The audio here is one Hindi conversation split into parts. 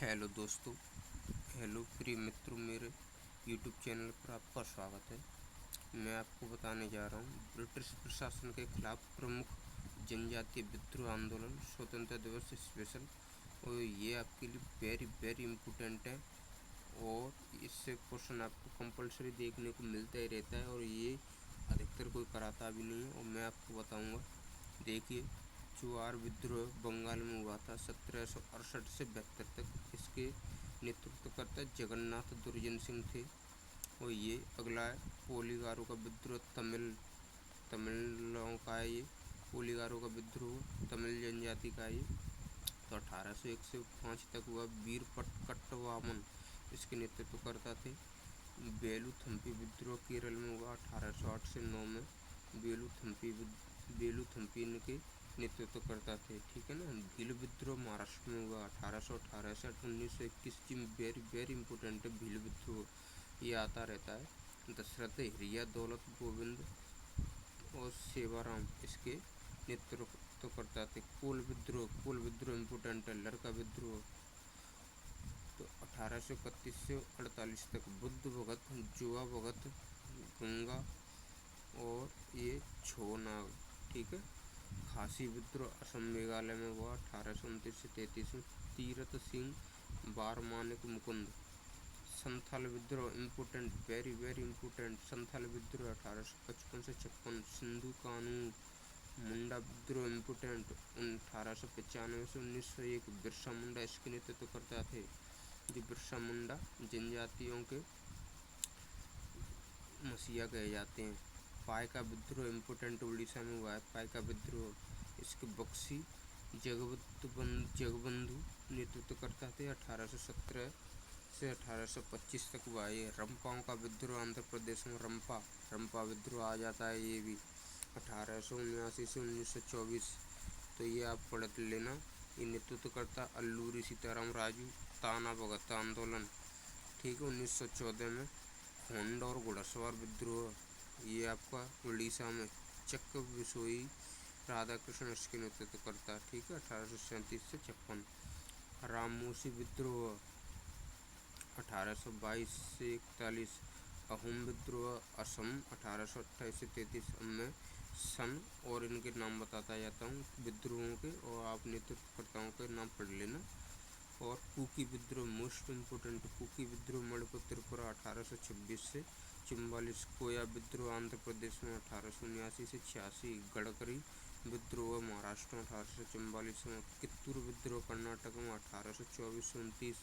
हेलो दोस्तों, हेलो प्रिय मित्रों, मेरे यूट्यूब चैनल पर आपका स्वागत है। मैं आपको बताने जा रहा हूँ ब्रिटिश प्रशासन के खिलाफ प्रमुख जनजातीय विद्रोह आंदोलन स्वतंत्रता दिवस स्पेशल। और ये आपके लिए वेरी वेरी इम्पोर्टेंट है और इससे क्वेश्चन आपको कंपलसरी देखने को मिलता ही रहता है और ये अधिकतर कोई कराता भी नहीं है। और मैं आपको बताऊँगा, देखिए, चुआर विद्रोह बंगाल में हुआ था 1768 से 72 तक। इसके नेतृत्वकर्ता जगन्नाथ दुर्जन सिंह थे। और ये अगला है पोलीगारों का विद्रोह, तमिलों का है ये। पोलीगारों का विद्रोह तमिल जनजाति का है ये। तो 1801 से 5 तक हुआ। वीर कट्टवामन इसके नेतृत्वकर्ता थे। बेलूथम्पी विद्रोह केरल में हुआ 1808 से 9 में। बेलूथम्पी इनके नेतृत्वकर्ता थे, ठीक है ना। भील विद्रोह महाराष्ट्र में हुआ 1818 से 1921 जी। वेरी वेरी इंपॉर्टेंट है भील विद्रोह, ये आता रहता है। दशरथ हिरिया दौलत गोविंद और सेवाराम इसके नेतृत्वकर्ता थे। कोल विद्रोह इम्पोर्टेंट है। लड़का विद्रोह तो 1831 से 48 तक। बुद्ध भगत, जुआ भगत, गंगा और ये छोनाग, ठीक है। खासी विद्रोह असम मेघालय में हुआ 1829 से 33 में। तीरथ सिंह, बारमानिक मुकुंद। संथाल विद्रोह important, very very important. Santhal विद्रोह 1855 से 56। सिंधु कानून। मुंडा विद्रोह इम्पोर्टेंट 1895 से 1901। बिरसा मुंडा इसके नेतृत्व करता थे। जो बिरसा मुंडा जनजातियों के मसीहा कहे जाते हैं। पाइका विद्रोह इम्पोर्टेंट, उड़ीसा में हुआ है पाइका विद्रोह। इसके बक्सी जगबंधु नेतृत्व करता थे। 1817 से 1825 तक हुआ ये। रंपाओं का विद्रोह आंध्र प्रदेश में रंपा विद्रोह आ जाता है ये भी 1879 से 1924। तो ये आप पढ़ लेना। ये नेतृत्व करता अल्लूरी सीताराम राजू। ताना भगत आंदोलन, ठीक है, 1914 में। होंड और घुड़सवार विद्रोह, ये आपका उड़ीसा में चक्र बिसोई राधाकृष्ण इसके नेतृत्व करता, ठीक है, 1837 से 56। राममोशी विद्रोह 1822 से 41। अहोम विद्रोह असम 1828 से 33 में। सन और इनके नाम बताता जाता हूँ विद्रोहों के, और आप नेतृत्वकर्ताओं के नाम पढ़ लेना। और कुकी विद्रोह मोस्ट इम्पोर्टेंट। कुकी विद्रोह मणिपुर त्रिपुरा 1826 से 44। कोया विद्रोह आंध्र प्रदेश में 1879 से 86। गडकरी विद्रोह महाराष्ट्र में 1844 में। कित्तूर विद्रोह कर्नाटक में 1824 से 29।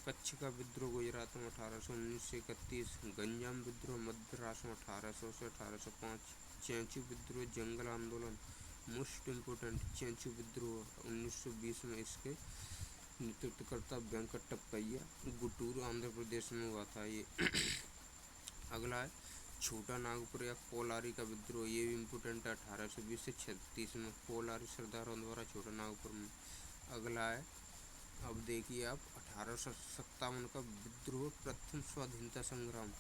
कच्छका विद्रोह गुजरात में 1819 से 31। गंजाम विद्रोह मध्य राष्ट्र में 1800 से 1805। चैंचू विद्रोह जंगल आंदोलन मोस्ट इम्पोर्टेंट। चैंचू विद्रोह 1920 में इसके नेतृत्वकर्ता वेंकटप्पय्या। गुटूर आंध्र प्रदेश में हुआ था ये। अगला है छोटा नागपुर या कोलारी का विद्रोह, ये भी इम्पोर्टेंट है 1820 से 36 में। कोलारी सरदारों द्वारा छोटा नागपुर में। अगला है, अब देखिए आप, 1857 का विद्रोह प्रथम स्वाधीनता संग्राम।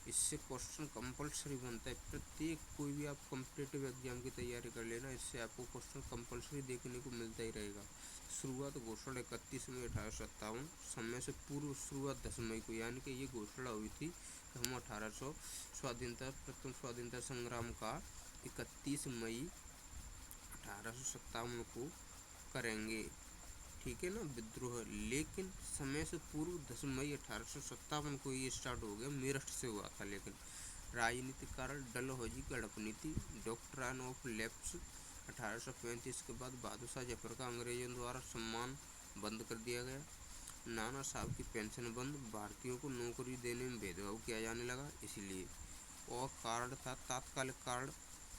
इससे क्वेश्चन कंपलसरी बनता है। प्रत्येक कोई भी आप कॉम्पिटिटिव एग्जाम की तैयारी कर लेना, इससे आपको क्वेश्चन कंपलसरी देखने को मिलता ही रहेगा। शुरुआत घोषणा 31 मई 1857। समय से पूर्व शुरुआत 10 मई को, यानी कि ये घोषणा हुई थी कि हम 1800 प्रथम स्वाधीनता संग्राम का 31 मई 1857 को करेंगे, ठीक है ना, विद्रोह। लेकिन समय से पूर्व 10 मई 1857 को ये स्टार्ट हो गया, मेरठ से हुआ था। लेकिन राजनीतिक कारण डलहौजी गड़प नीति, डॉक्ट्राइन ऑफ लैप्स। 1835 के बाद बहादुर शाह जफर का अंग्रेजों द्वारा सम्मान बंद कर दिया गया। नाना साहब की पेंशन बंद। भारतीयों को नौकरी देने में भेदभाव किया जाने लगा, इसलिए। और कारण था तात्कालिक कारण।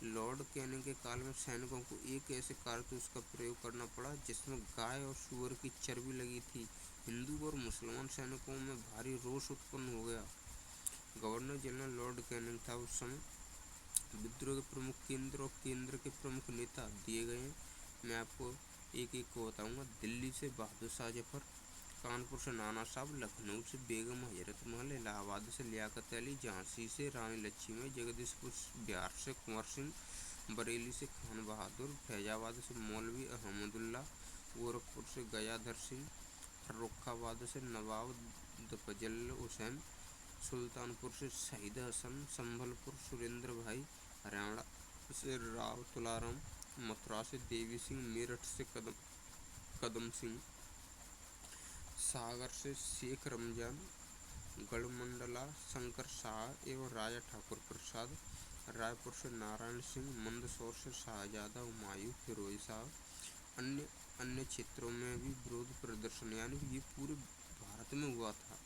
लॉर्ड कैनिंग के काल में सैनिकों को एक ऐसे कारतूस का प्रयोग करना पड़ा जिसमें गाय और सूअर की चर्बी लगी थी। हिंदू और मुसलमान सैनिकों में भारी रोष उत्पन्न हो गया। गवर्नर जनरल लॉर्ड कैनिंग था उस समय। विद्रोह के प्रमुख केंद्र और केंद्र के प्रमुख नेता दिए गए हैं, मैं आपको एक एक को बताऊंगा। दिल्ली से बहादुर शाह जफर, कानपुर से नाना साहब, लखनऊ से बेगम हजरत महल, इलाहाबाद से लियाकत अली, झांसी से रानी लक्ष्मीबाई, जगदीशपुर बिहार से कुंवर सिंह, बरेली से खान बहादुर, फैजाबाद से मौलवी अहमदुल्ला, गोरखपुर से गयाधर सिंह, फर्रुखाबाद से नवाब दफजल हुसैन, सुल्तानपुर से शहीद हसन, संभलपुर सुरेंद्र भाई, हरियाणा से राव तुलाराम, मथुरा से देवी सिंह, मेरठ से कदम सिंह, सागर से शेख रमजान, गढ़मंडला शंकर शाह एवं राजा ठाकुर प्रसाद, रायपुर से नारायण सिंह, मंदसौर से शाहजादा हुमायूं, फिरोज शाह। अन्य अन्य क्षेत्रों में भी विरोध प्रदर्शन, यानी ये पूरे भारत में हुआ था।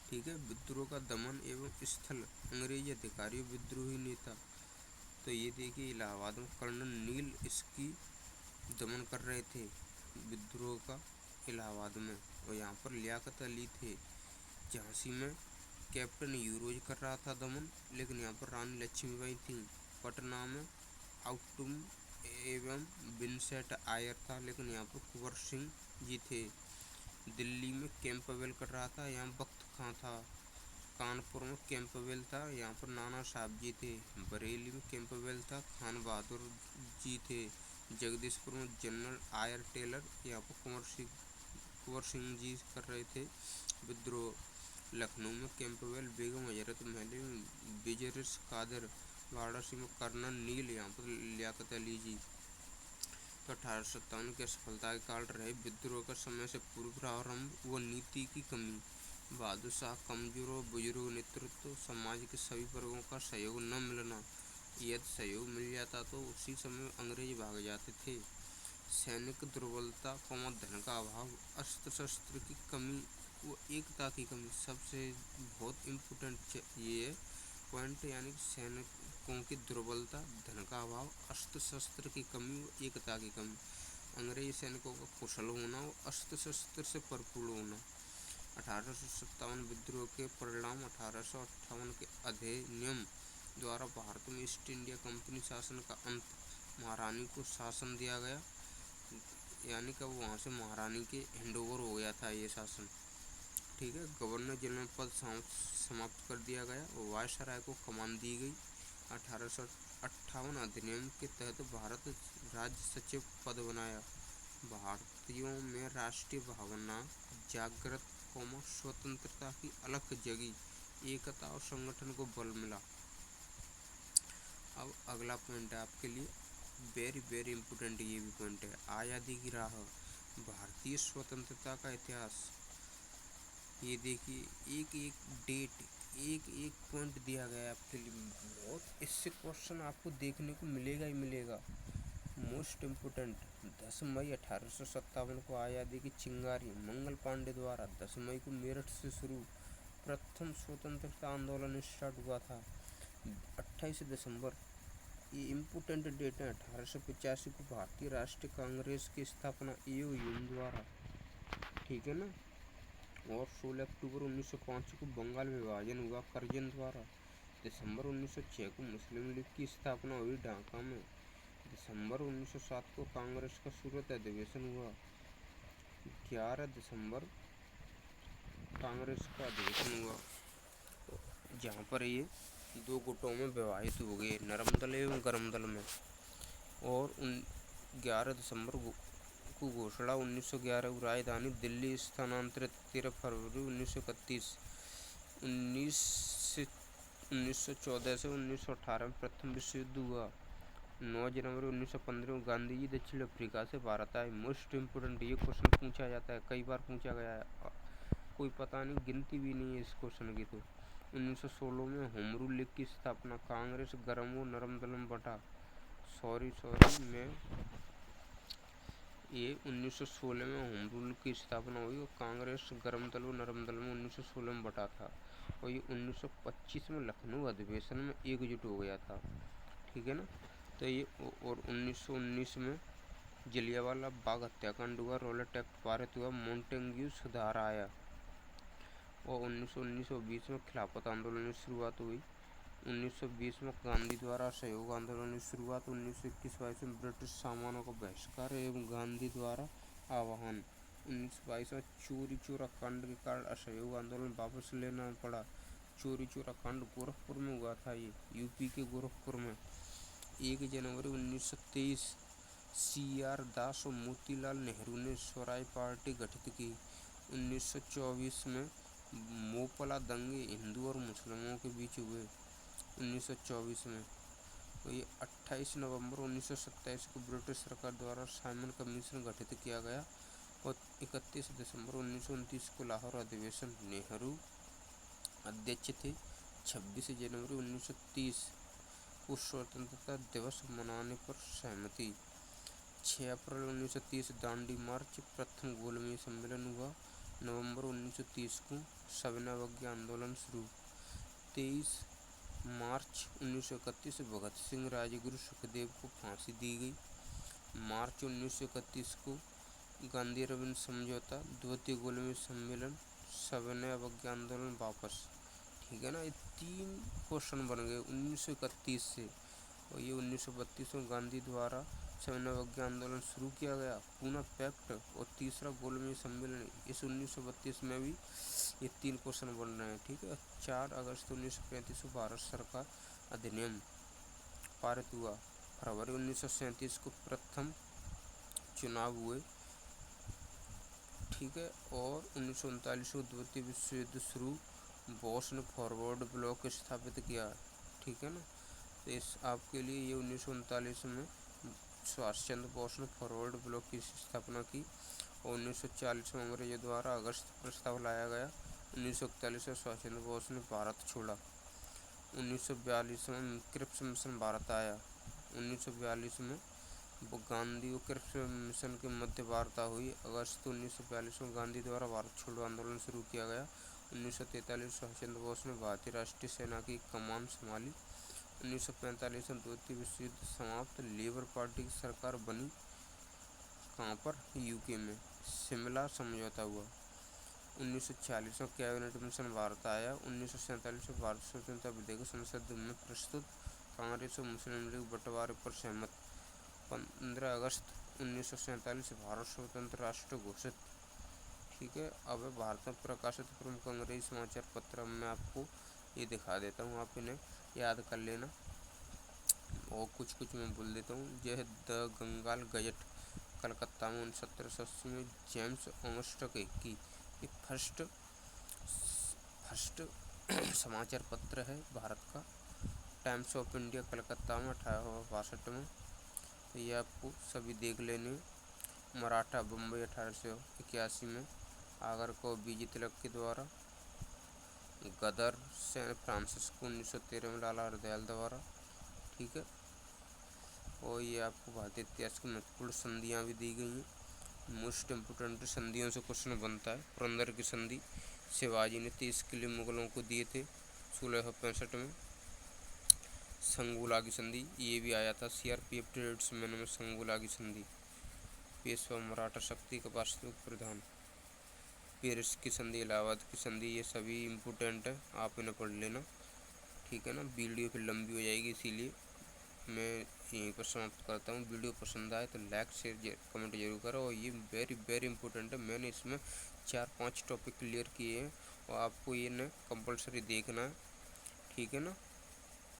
ठीक है। विद्रोह का दमन एवं स्थल, अंग्रेजी अधिकारियों विद्रोही नेता, तो ये देखिए इलाहाबाद में कर्नल नील इसकी दमन कर रहे थे विद्रोह का इलाहाबाद में, और यहाँ पर लियाकत अली थे। झांसी में कैप्टन यूरोज कर रहा था दमन, लेकिन यहाँ पर रानी लक्ष्मीबाई थी। पटना में आउटुम एवं विंसेंट आयर था, लेकिन यहाँ पर कुंवर सिंह जी थे। दिल्ली में कैंपबेल कर रहा था, यहाँ बख्त खां था। कानपुर में कैंपबेल था, यहाँ पर नाना साहब जी थे। बरेली में कैंपबेल था, खान बहादुर जी थे। जगदीशपुर में जनरल आयर टेलर, यहाँ पर कुंवर सिंह जी कर रहे थे विद्रोह। लखनऊ में कैंपबेल, बेगम हजरत महल, बिजरिस कादर। वाराणसी में कर्नल नील, यहाँ पर लियाकत अली जी। तो 1857 के सफलता के कारण रहे विद्रोह का समय से पूर्व प्रारंभ व नीति की कमी, बहादुर शाह कमजोर और बुजुर्ग नेतृत्व, समाज के सभी वर्गों का सहयोग न मिलना। यदि सहयोग मिल जाता तो उसी समय अंग्रेज भाग जाते थे। सैनिक दुर्बलता, धन का अभाव, अस्त्र शस्त्र की कमी व एकता की कमी, सबसे बहुत इम्पोर्टेंट ये है पॉइंट, यानी सैनिकों की दुर्बलता, धन का अभाव, अस्त्र शस्त्र की कमी व एकता की कमी। अंग्रेज सैनिकों का कुशल होना और अस्त्र शस्त्र से भरपूर होना। 1857 विद्रोह के परिणाम, 1858 के अधिनियम द्वारा भारत में ईस्ट इंडिया कंपनी शासन का अंत, महारानी को शासन दिया गया, यानी कि वहाँ से महारानी के हैंडओवर हो गया था ये शासन। ठीक है। गवर्नर जनरल पद समाप्त कर दिया गया और वायसराय को कमान दी गई। 1858 अधिनियम के तहत भारत राज्य सचिव पद बनाया। भारतीयों में राष्ट्रीय भावना जागृत, स्वतंत्रता की अलख जगी, एकता और संगठन को बल मिला। अब अगला पॉइंट है आपके लिए वेरी वेरी इम्पोर्टेंट, ये भी पॉइंट है, आज़ादी की राह, भारतीय स्वतंत्रता का इतिहास। ये देखिए एक एक डेट, एक एक पॉइंट दिया गया है आपके लिए, बहुत इससे क्वेश्चन आपको देखने को मिलेगा ही मिलेगा। मोस्ट इम्पोर्टेंट, 10 मई 1857 को आज़ादी की चिंगारी मंगल पांडे द्वारा 10 मई को मेरठ से शुरू प्रथम स्वतंत्रता आंदोलन स्टार्ट हुआ था। 28 दिसंबर, ये इम्पोर्टेंट डेट है, 1885 को भारतीय राष्ट्रीय कांग्रेस की स्थापना ए.ओ. ह्यूम द्वारा। ठीक है ना। और 16 अक्टूबर 1905 को बंगाल विभाजन हुआ करजन द्वारा। दिसंबर 1906 को मुस्लिम लीग की स्थापना हुई ढाका में। दिसंबर 1907 को कांग्रेस का सूरत अधिवेशन हुआ। 11 दिसंबर कांग्रेस का अधिवेशन हुआ, जहाँ पर ये दो गुटों में विभाजित हो गए, नरम दल एवं गरम दल में। और 11 दिसंबर को घोषणा 1911 को राजधानी दिल्ली स्थानांतरित। 13 फरवरी 1931, 1914 से 1918 में प्रथम विश्व युद्ध हुआ। 9 जनवरी 1915 को गांधी जी दक्षिण अफ्रीका से भारत आए। मोस्ट इम्पोर्टेंट, ये क्वेश्चन पूछा जाता है, कई बार पूछा गया है, कोई पता नहीं, गिनती भी नहीं है इस क्वेश्चन की। तो 1916 में होम रूल लीग की स्थापना, कांग्रेस गरम व नरम दल में बटा। मैं ये 1916 में होम रूल की स्थापना हुई और कांग्रेस गरम दल व नरम दल में 1916 में बटा था। और ये 1925 में लखनऊ अधिवेशन में एकजुट हो गया था। ठीक है ना। तो ये और 1919 में जलियांवाला बाग हत्याकांड हुआ, रॉलेट एक्ट पारित हुआ, मोंटेग्यू सुधार आया। और 1919 और 20 में खिलाफत आंदोलन की शुरुआत हुई। 1920 में गांधी द्वारा असहयोग आंदोलन की शुरुआत। 1921-22 में ब्रिटिश सामानों का बहिष्कार एवं गांधी द्वारा आह्वान। 1922 में चोरी चोरा कांड के कारण असहयोग आंदोलन वापस लेना पड़ा। चोरी चोरा कांड गोरखपुर में हुआ था, ये यूपी के गोरखपुर में। 1 जनवरी 1923 CR दास और मोतीलाल नेहरू ने स्वराज पार्टी गठित की। 1924 में मोपला दंगे हिंदू और मुस्लिमों के बीच हुए 1924 में। तो ये 28 नवंबर 1927 को ब्रिटिश सरकार द्वारा साइमन कमीशन गठित किया गया और 31 दिसंबर 1929 को लाहौर अधिवेशन नेहरू अध्यक्ष थे। 26 जनवरी 1930 को स्वतंत्रता दिवस मनाने पर सहमति। 6 अप्रैल 1930 दांडी मार्च प्रथम गोलमेज सम्मेलन हुआ। नवंबर 1930 को सविनय अवज्ञा आंदोलन शुरू। 23 मार्च 1931 भगत सिंह राजगुरु सुखदेव को फांसी दी गई। मार्च 1931 को गांधी अरविंद समझौता, द्वितीय गोलमेज सम्मेलन, सविनय अवज्ञा आंदोलन वापस। ठीक है ना, ये 3 क्वेश्चन बन गए 1931 से। और ये 1932 में गांधी द्वारा सविनय अवज्ञा आंदोलन शुरू किया गया, पूना पैक्ट और तीसरा गोलमेज सम्मेलन इस 1932 में भी ये 3 क्वेश्चन बन रहे हैं। ठीक है। 4 अगस्त 1935 को भारत सरकार अधिनियम पारित हुआ। फरवरी 1937 को प्रथम चुनाव हुए। ठीक है। और 1939 को द्वितीय विश्व युद्ध शुरू, बोस ने फॉरवर्ड ब्लॉक स्थापित किया। ठीक है ना, तो इस आपके लिए ये 1939 में सुभाष चंद्र बोस ने फॉरवर्ड ब्लॉक की स्थापना की। और 1940 में अंग्रेजों द्वारा अगस्त प्रस्ताव लाया गया। 1941 में सुभाष चंद्र बोस ने भारत छोड़ा। 1942 में क्रिप्स मिशन भारत आया। 1942 में गांधी और क्रिप्स मिशन के मध्य वार्ता हुई। अगस्त 1942 में गांधी द्वारा भारत छोड़ो आंदोलन शुरू किया गया। 1943 सुभाष चंद्र बोस ने भारतीय राष्ट्रीय सेना की कमान संभाली। 1945 में द्वितीय विश्व युद्ध समाप्त। लेबर पार्टी की सरकार बनी। कहाँ पर? यूके में। शिमला समझौता हुआ। 1946 में कैबिनेट मिशन भारत आया। 1947 में भारत स्वतंत्रता विधेयक संसद में प्रस्तुत। कांग्रेस और मुस्लिम लीग बंटवारे पर सहमत। 15 अगस्त 1947 भारत स्वतंत्र राष्ट्र घोषित। ठीक है। अब भारत में प्रकाशित प्रमुख अंग्रेजी समाचार पत्र मैं आपको ये दिखा देता हूँ, आप इन्हें याद कर लेना और कुछ मैं बोल देता हूँ। यह द बंगाल गजट कलकत्ता में 1780 में जेम्स ऑगस्टक की ये फर्स्ट समाचार पत्र है भारत का। टाइम्स ऑफ इंडिया कलकत्ता में 1862 में। तो ये आपको सभी देख लेने। मराठा बम्बई 1881 में। आगर को बीजी तिलक के द्वारा। गदर सैन फ्रांसिस्को 1913 में लाला हरदयाल द्वारा। ठीक है। और ये आपको भारतीय इतिहास की महत्वपूर्ण संधियाँ भी दी गई हैं। मोस्ट इम्पोर्टेंट संधियों से क्वेश्चन बनता है। पुरंदर की संधि शिवाजी ने 30 किले मुगलों को दिए थे 1665 में। संगुला की संधि ये भी आया था CRPF ट्रेड्समैन में। संगुला की संधि पेशवा मराठा शक्ति का वास्तविक प्रधान। पेरिस की संधि, इलाहाबाद की संधि, ये सभी इम्पोर्टेंट है, आप इन्हें पढ़ लेना। ठीक है ना, वीडियो फिर लंबी हो जाएगी इसीलिए मैं यहीं पर समाप्त करता हूँ। वीडियो पसंद आए तो लाइक शेयर कमेंट जरूर करो। और ये वेरी इंपॉर्टेंट है। मैंने इसमें 4-5 टॉपिक क्लियर किए हैं और आपको ये ना कंपलसरी देखना है। ठीक है ना।